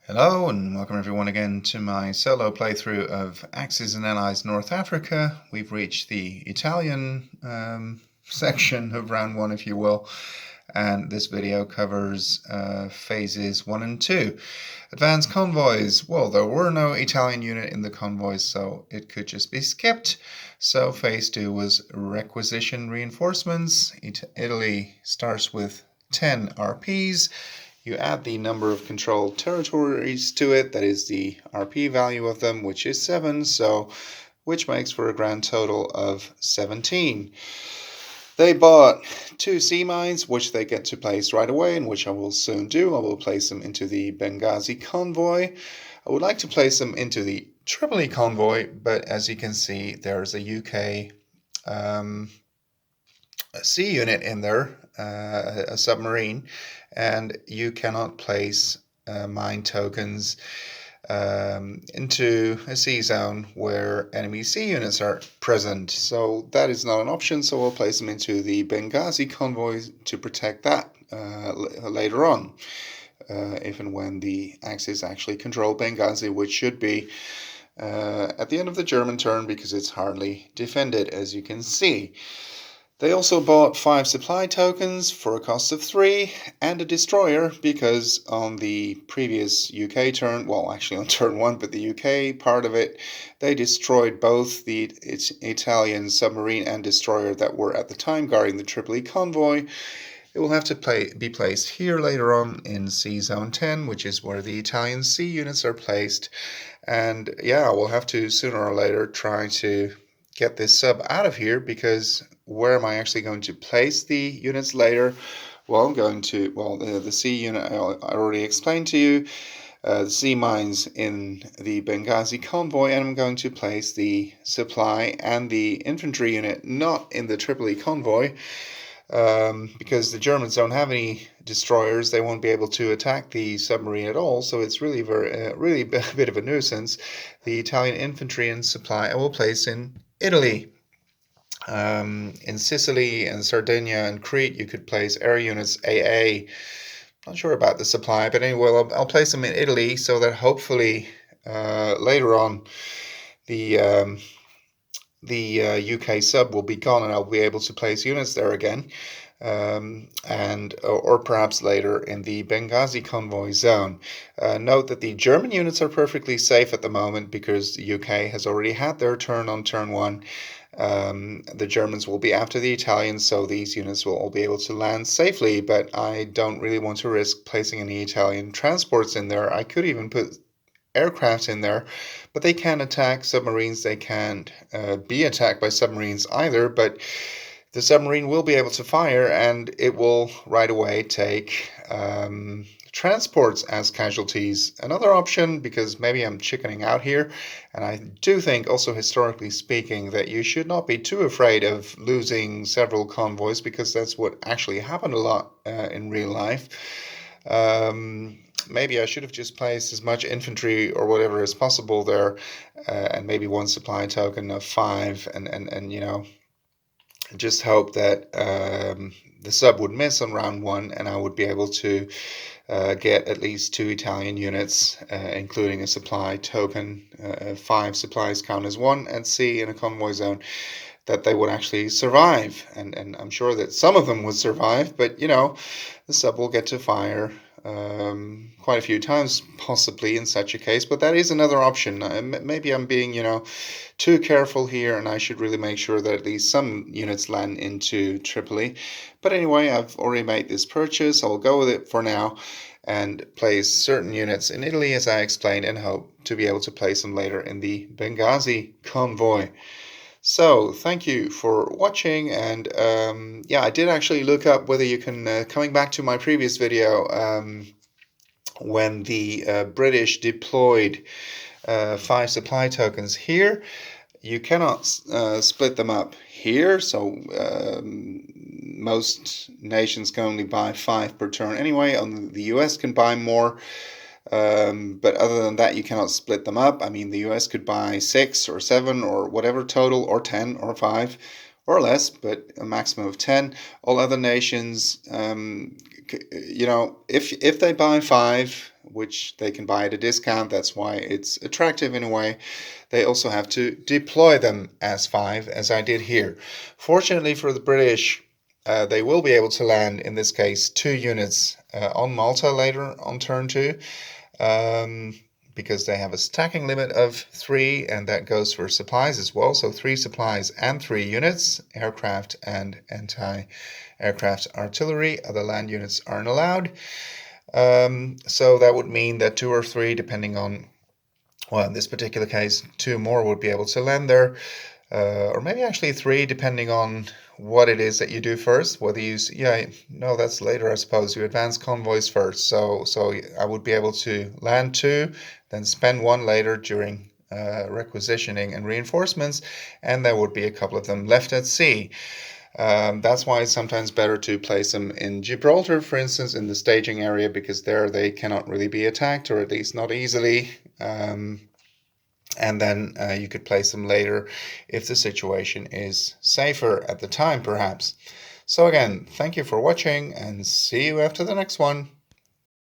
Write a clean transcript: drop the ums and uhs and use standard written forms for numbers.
Hello and welcome everyone again to my solo playthrough of Axis and Allies North Africa. We've reached the Italian section of round one, if you will, and this video covers phases 1 and 2. Advanced convoys. Well, there were no Italian unit in the convoys, so it could just be skipped. So phase 2 was requisition reinforcements. Italy starts with 10 RPs. You add the number of controlled territories to it, that is the RP value of them, which is 7, so which makes for a grand total of 17. They bought 2 sea mines, which they get to place right away, and which I will soon do. I will place them into the Benghazi convoy. I would like to place them into the Tripoli convoy, but as you can see, there's a UK sea unit in there, a submarine, and you cannot place mine tokens into a sea zone where enemy sea units are present. So that is not an option, so we'll place them into the Benghazi convoy to protect that later on, if and when the Axis actually control Benghazi, which should be at the end of the German turn because it's hardly defended, as you can see. They also bought 5 supply tokens for a cost of 3 and a destroyer because on the previous UK turn, well actually on turn 1, but the UK part of it, they destroyed both the Italian submarine and destroyer that were at the time guarding the Tripoli convoy. It will have to be placed here later on in Sea Zone 10, which is where the Italian sea units are placed. And yeah, we'll have to sooner or later try to get this sub out of here, because where am I actually going to place the units later? Well, I'm going to, the sea unit I already explained to you, the sea mines in the Benghazi convoy, and I'm going to place the supply and the infantry unit not in the Tripoli convoy, because the Germans don't have any destroyers. They won't be able to attack the submarine at all, so it's really really a bit of a nuisance. The Italian infantry and supply I will place in Italy. In Sicily and Sardinia and Crete, you could place air units AA. Not sure about the supply, but anyway, I'll place them in Italy so that hopefully later on the UK sub will be gone and I'll be able to place units there again, or perhaps later in the Benghazi convoy zone. Note that the German units are perfectly safe at the moment because the UK has already had their turn on turn 1. The Germans will be after the Italians, so these units will all be able to land safely, but I don't really want to risk placing any Italian transports in there. I could even put aircraft in there, but they can't attack submarines. They can't be attacked by submarines either, but the submarine will be able to fire, and it will right away take transports as casualties. Another option, because maybe I'm chickening out here, and I do think also historically speaking that you should not be too afraid of losing several convoys, because that's what actually happened a lot in real life. Maybe I should have just placed as much infantry or whatever as possible there, and maybe 1 supply token of 5, and you know, just hope that the sub would miss on round 1 and I would be able to get at least 2 Italian units, including a supply token. 5 supplies count as 1 at sea in a convoy zone, that they would actually survive, and I'm sure that some of them would survive, but you know, the sub will get to fire quite a few times possibly in such a case, but that is another option. Maybe I'm being, you know, too careful here, and I should really make sure that at least some units land into Tripoli. But anyway, I've already made this purchase. I'll go with it for now and place certain units in Italy, as I explained, and hope to be able to place them later in the Benghazi convoy. So thank you for watching, and yeah, I did actually look up whether you can, coming back to my previous video, when the British deployed 5 supply tokens here, you cannot split them up here, so most nations can only buy 5 per turn anyway. The US can buy more. But other than that, you cannot split them up. I mean, the US could buy 6 or 7 or whatever total, or 10 or 5 or less, but a maximum of 10. All other nations, you know, if they buy 5, which they can buy at a discount. That's why it's attractive in a way. They also have to deploy them as 5, as I did here. Fortunately for the British, they will be able to land, in this case, 2 units on Malta later on turn 2. Because they have a stacking limit of 3, and that goes for supplies as well. So 3 supplies and 3 units, aircraft and anti-aircraft artillery. Other land units aren't allowed. So that would mean that 2 or 3, depending on, well, in this particular case, 2 more would be able to land there. Or maybe actually 3, depending on what it is that you do first. Whether you, no, that's later, I suppose. You advance convoys first. So I would be able to land 2, then spend 1 later during requisitioning and reinforcements, and there would be a couple of them left at sea. That's why it's sometimes better to place them in Gibraltar, for instance, in the staging area, because there they cannot really be attacked, or at least not easily. And then you could place them later if the situation is safer at the time, perhaps. So again, thank you for watching, and see you after the next one.